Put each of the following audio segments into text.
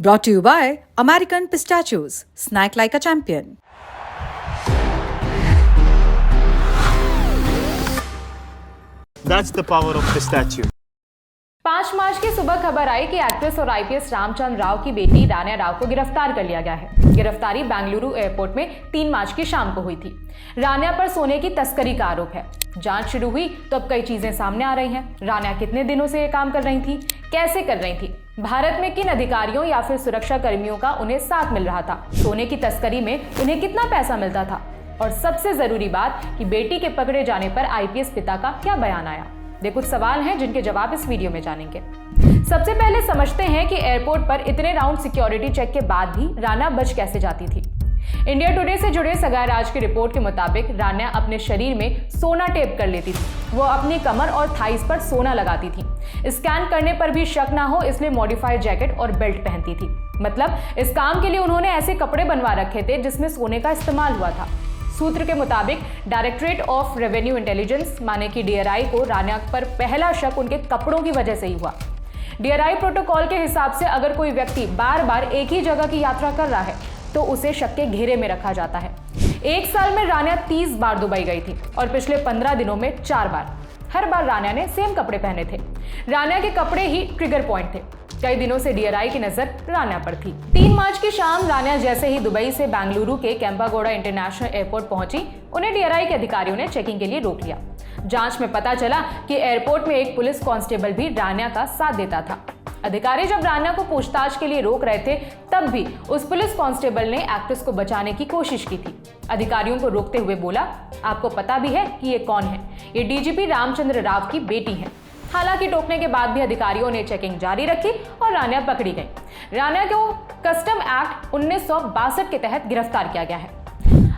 Brought to you by American Pistachios. Snack like a champion. That's the power of pistachio. 5 मार्च की सुबह खबर आई कि actress और IPS Ramchandra Rao की बेटी रान्या राव को गिरफ्तार कर लिया गया है। गिरफ्तारी बेंगलुरु एयरपोर्ट में 3 मार्च की शाम को हुई थी। रान्या पर सोने की तस्करी का आरोप है। जांच शुरू हुई तो अब कई चीजें सामने आ रही हैं। रान्या कितने दिनों से ये काम कर रही थी, कैसे कर रही थी, भारत में किन अधिकारियों या फिर सुरक्षा कर्मियों का उन्हें साथ मिल रहा था, सोने की तस्करी में उन्हें कितना पैसा मिलता था, और सबसे जरूरी बात कि बेटी के पकड़े जाने पर आईपीएस पिता का क्या बयान आया। ये कुछ सवाल हैं जिनके जवाब इस वीडियो में जानेंगे। सबसे पहले समझते हैं कि एयरपोर्ट पर इतने राउंड सिक्योरिटी चेक के बाद भी रान्या बच कैसे जाती थी। इंडिया टुडे से जुड़े सगाई राज की रिपोर्ट के मुताबिक रान्या अपने शरीर में सोना टेप कर लेती थी। वो अपनी कमर और थाइस पर सोना लगाती थी। स्कैन करने पर भी शक ना हो इसलिए मॉडिफाइड जैकेट और बेल्ट पहनती थी। मतलब इस काम के लिए उन्होंने ऐसे कपड़े बनवा रखे थे जिसमें सोने का इस्तेमाल हुआ था। सूत्र के मुताबिक डायरेक्टरेट ऑफ रेवेन्यू इंटेलिजेंस माने कि डीआरआई को रान्या पर पहला शक उनके कपड़ों की वजह से ही हुआ। डीआरआई प्रोटोकॉल के हिसाब से अगर कोई व्यक्ति बार बार एक ही जगह की यात्रा कर रहा है तो उसे शक के घेरे में रखा जाता है। 1 साल में रान्या 30 बार दुबई गई थी और पिछले 15 दिनों में 4 बार। हर बार रान्या ने सेम कपड़े पहने थे। रान्या के कपड़े ही ट्रिगर पॉइंट थे। कई दिनों से डीआरआई की नजर रान्या पर थी। 3 मार्च की शाम रान्या जैसे ही दुबई से बेंगलुरु के केम्पागोड़ा इंटरनेशनल एयरपोर्ट पहुंची, उन्हें डीआरआई के अधिकारियों ने चेकिंग के लिए रोक लिया। जांच में पता चला कि एयरपोर्ट में एक पुलिस कांस्टेबल भी रान्या का साथ देता था। अधिकारी जब रान्या को पूछताछ के लिए रोक रहे थे तब भी उस पुलिस कांस्टेबल ने एक्ट्रेस को बचाने की कोशिश की थी। अधिकारियों को रोकते हुए बोला, आपको पता भी है कि ये कौन है? ये डीजीपी रामचंद्र राव की बेटी है। हालांकि टोकने के बाद भी अधिकारियों ने चेकिंग जारी रखी और रान्या पकड़ी गई। रान्या को कस्टम एक्ट 1962 के तहत गिरफ्तार किया गया है।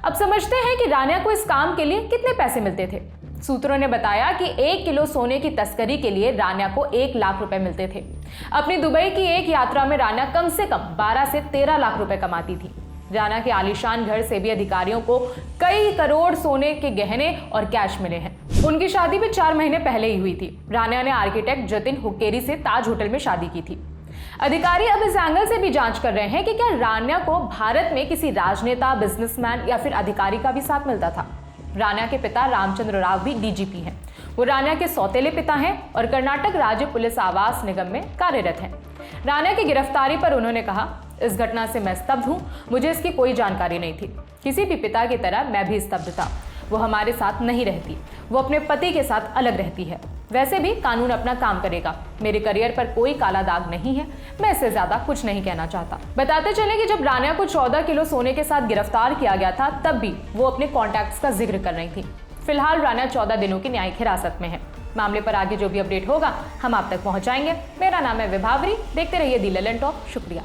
अब समझते हैं कि रान्या को इस काम के लिए कितने पैसे मिलते थे। सूत्रों ने बताया कि 1 किलो सोने की तस्करी के लिए रान्या को 1 लाख रुपए मिलते थे। अपनी दुबई की एक यात्रा में रान्या कम से कम 12 से 13 लाख रुपए कमाती थी। रान्या के आलीशान घर से भी अधिकारियों को कई करोड़ सोने के गहने और कैश मिले हैं। उनकी शादी भी 4 महीने पहले ही हुई थी। रान्या ने आर्किटेक्ट जतिन हुक्केरी से ताज होटल में शादी की थी। अधिकारी अब इस एंगल से भी जांच कर रहे हैं कि क्या रान्या को भारत में किसी राजनेता, बिजनेसमैन या फिर अधिकारी का भी साथ मिलता था। रान्या के पिता रामचंद्र राव भी डीजीपी हैं। वो रान्या के सौतेले पिता हैं और कर्नाटक राज्य पुलिस आवास निगम में कार्यरत हैं। रान्या की गिरफ्तारी पर उन्होंने कहा, इस घटना से मैं स्तब्ध हूं। मुझे इसकी कोई जानकारी नहीं थी। किसी भी पिता की तरह मैं भी स्तब्ध था। वो हमारे साथ नहीं रहती, वो अपने पति के साथ अलग रहती है। वैसे भी कानून अपना काम करेगा। मेरे करियर पर कोई काला दाग नहीं है। मैं इससे ज्यादा कुछ नहीं कहना चाहता। बताते चले कि जब रान्या को 14 किलो सोने के साथ गिरफ्तार किया गया था तब भी वो अपने कॉन्टैक्ट्स का जिक्र कर रही थी। फिलहाल रान्या 14 दिनों की न्यायिक हिरासत में है। मामले पर आगे जो भी अपडेट होगा हम आप तक पहुंचाएंगे। मेरा नाम है विभावरी। देखते रहिए दी ललन टॉप। शुक्रिया।